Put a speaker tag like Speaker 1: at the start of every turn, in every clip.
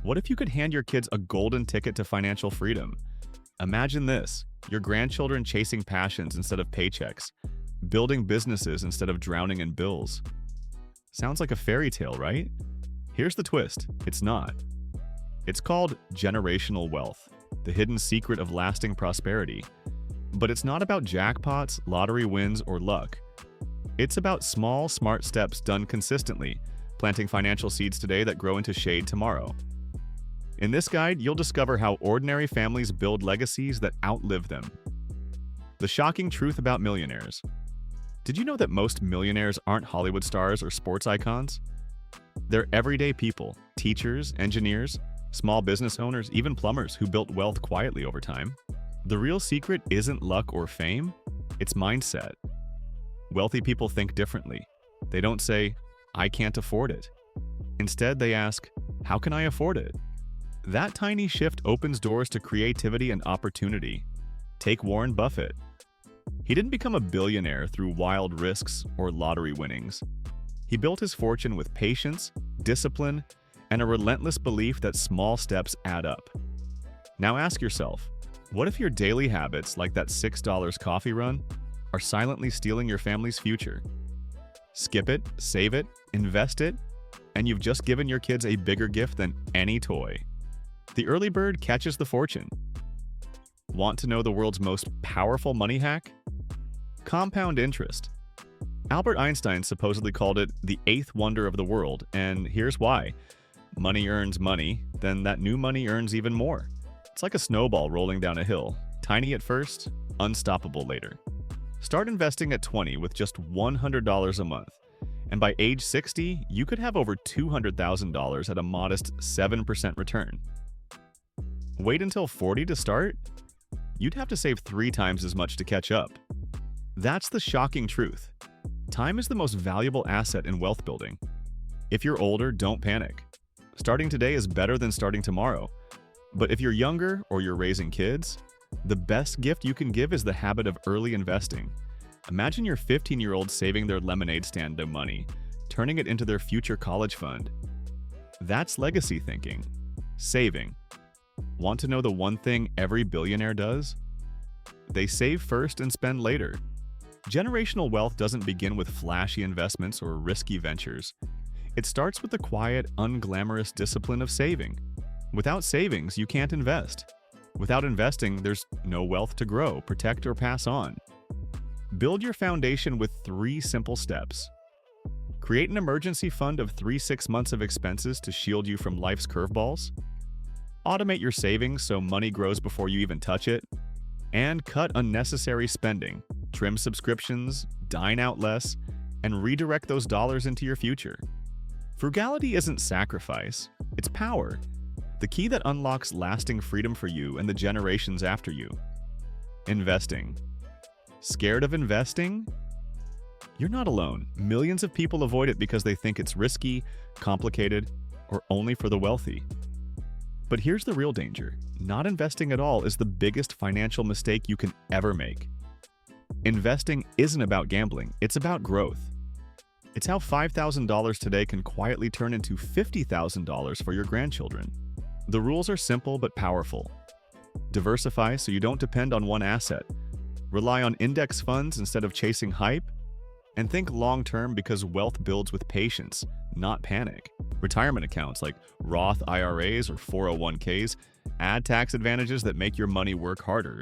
Speaker 1: What if you could hand your kids a golden ticket to financial freedom? Imagine this: your grandchildren chasing passions instead of paychecks, building businesses instead of drowning in bills. Sounds like a fairy tale, right? Here's the twist: it's not. It's called generational wealth, the hidden secret of lasting prosperity. But it's not about jackpots, lottery wins, or luck. It's about small, smart steps done consistently, planting financial seeds today that grow into shade tomorrow. In this guide, you'll discover how ordinary families build legacies that outlive them. The shocking truth about millionaires. Did you know that most millionaires aren't Hollywood stars or sports icons? They're everyday people, teachers, engineers, small business owners, even plumbers who built wealth quietly over time. The real secret isn't luck or fame, it's mindset. Wealthy people think differently. They don't say, "I can't afford it." Instead, they ask, "How can I afford it?" That tiny shift opens doors to creativity and opportunity. Take Warren Buffett. He didn't become a billionaire through wild risks or lottery winnings. He built his fortune with patience, discipline, and a relentless belief that small steps add up. Now ask yourself, what if your daily habits, like that $6 coffee run, are silently stealing your family's future? Skip it, save it, invest it, and you've just given your kids a bigger gift than any toy. The early bird catches the fortune. Want to know the world's most powerful money hack? Compound interest. Albert Einstein supposedly called it the eighth wonder of the world, and here's why. Money earns money, then that new money earns even more. It's like a snowball rolling down a hill, tiny at first, unstoppable later. Start investing at 20 with just $100 a month, and by age 60, you could have over $200,000 at a modest 7% return. Wait until 40 to start? You'd have to save 3 times as much to catch up. That's the shocking truth. Time is the most valuable asset in wealth building. If you're older, don't panic. Starting today is better than starting tomorrow. But if you're younger or you're raising kids, the best gift you can give is the habit of early investing. Imagine your 15-year-old saving their lemonade stand money, turning it into their future college fund. That's legacy thinking. Saving. Want to know the one thing every billionaire does? They save first and spend later. Generational wealth doesn't begin with flashy investments or risky ventures. It starts with the quiet, unglamorous discipline of saving. Without savings, you can't invest. Without investing, there's no wealth to grow, protect, or pass on. Build your foundation with 3 simple steps. Create an emergency fund of 3-6 months of expenses to shield you from life's curveballs. Automate your savings so money grows before you even touch it. And cut unnecessary spending. Trim subscriptions, dine out less, and redirect those dollars into your future. Frugality isn't sacrifice, it's power. The key that unlocks lasting freedom for you and the generations after you. Investing. Scared of investing? You're not alone. Millions of people avoid it because they think it's risky, complicated, or only for the wealthy. But here's the real danger. Not investing at all is the biggest financial mistake you can ever make. Investing isn't about gambling, it's about growth. It's how $5,000 today can quietly turn into $50,000 for your grandchildren. The rules are simple but powerful. Diversify so you don't depend on one asset. Rely on index funds instead of chasing hype. And think long-term because wealth builds with patience, not panic. Retirement accounts like Roth IRAs or 401ks add tax advantages that make your money work harder.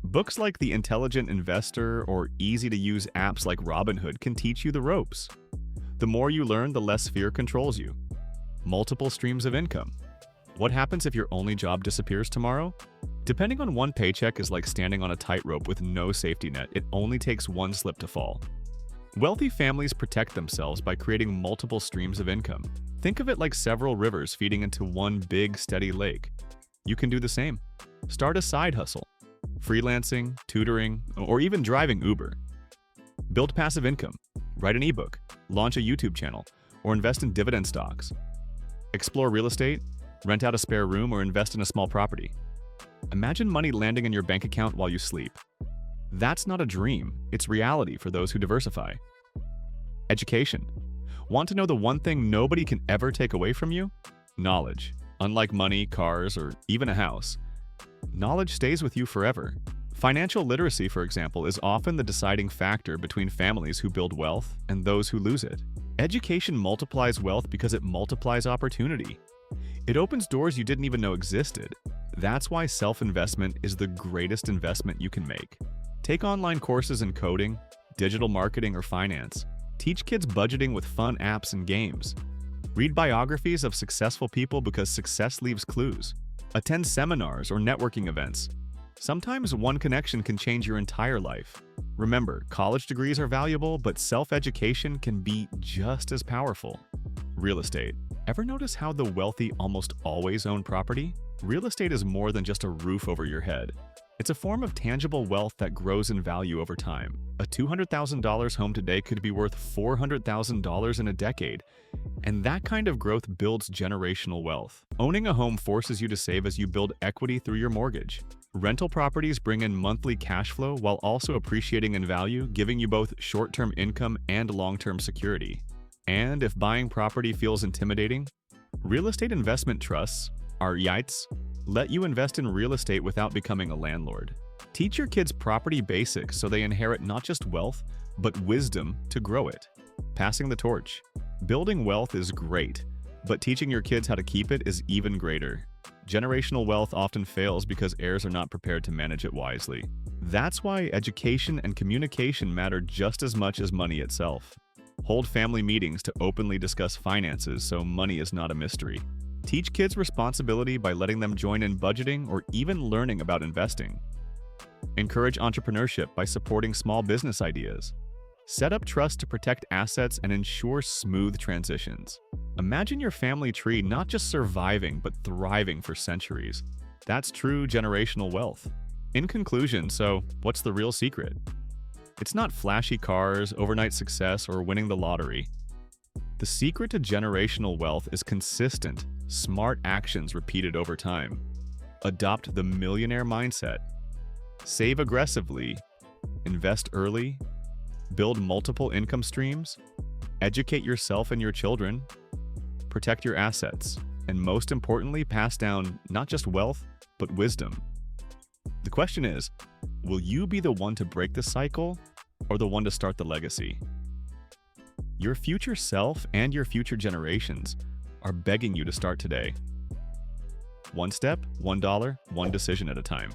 Speaker 1: Books like The Intelligent Investor or easy-to-use apps like Robinhood can teach you the ropes. The more you learn, the less fear controls you. Multiple streams of income. What happens if your only job disappears tomorrow? Depending on one paycheck is like standing on a tightrope with no safety net. It only takes one slip to fall. Wealthy families protect themselves by creating multiple streams of income. Think of it like several rivers feeding into one big, steady lake. You can do the same. Start a side hustle. Freelancing, tutoring, or even driving Uber. Build passive income. Write an ebook. Launch a YouTube channel. Or invest in dividend stocks. Explore real estate. Rent out a spare room or invest in a small property. Imagine money landing in your bank account while you sleep. That's not a dream, it's reality for those who diversify. Education. Want to know the one thing nobody can ever take away from you? Knowledge. Unlike money, cars, or even a house, knowledge stays with you forever. Financial literacy, for example, is often the deciding factor between families who build wealth and those who lose it. Education multiplies wealth because it multiplies opportunity. It opens doors you didn't even know existed. That's why self-investment is the greatest investment you can make. Take online courses in coding, digital marketing, or finance. Teach kids budgeting with fun apps and games. Read biographies of successful people because success leaves clues. Attend seminars or networking events. Sometimes one connection can change your entire life. Remember, college degrees are valuable, but self-education can be just as powerful. Real estate. Ever notice how the wealthy almost always own property? Real estate is more than just a roof over your head. It's a form of tangible wealth that grows in value over time. A $200,000 home today could be worth $400,000 in a decade, and that kind of growth builds generational wealth. Owning a home forces you to save as you build equity through your mortgage. Rental properties bring in monthly cash flow while also appreciating in value, giving you both short-term income and long-term security. And if buying property feels intimidating, real estate investment trusts, REITs, let you invest in real estate without becoming a landlord. Teach your kids property basics so they inherit not just wealth, but wisdom to grow it. Passing the torch. Building wealth is great, but teaching your kids how to keep it is even greater. Generational wealth often fails because heirs are not prepared to manage it wisely. That's why education and communication matter just as much as money itself. Hold family meetings to openly discuss finances so money is not a mystery. Teach kids responsibility by letting them join in budgeting or even learning about investing. Encourage entrepreneurship by supporting small business ideas. Set up trust to protect assets and ensure smooth transitions. Imagine your family tree not just surviving but thriving for centuries. That's true generational wealth. In conclusion, so what's the real secret? It's not flashy cars, overnight success, or winning the lottery. The secret to generational wealth is consistent, smart actions repeated over time. Adopt the millionaire mindset. Save aggressively. Invest early. Build multiple income streams. Educate yourself and your children. Protect your assets. And most importantly, pass down not just wealth, but wisdom. The question is, will you be the one to break the cycle or the one to start the legacy? Your future self and your future generations are begging you to start today. One step, $1, one decision at a time.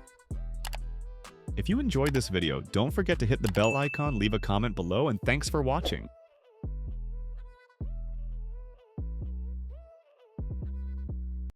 Speaker 1: If you enjoyed this video, don't forget to hit the bell icon, leave a comment below, and thanks for watching.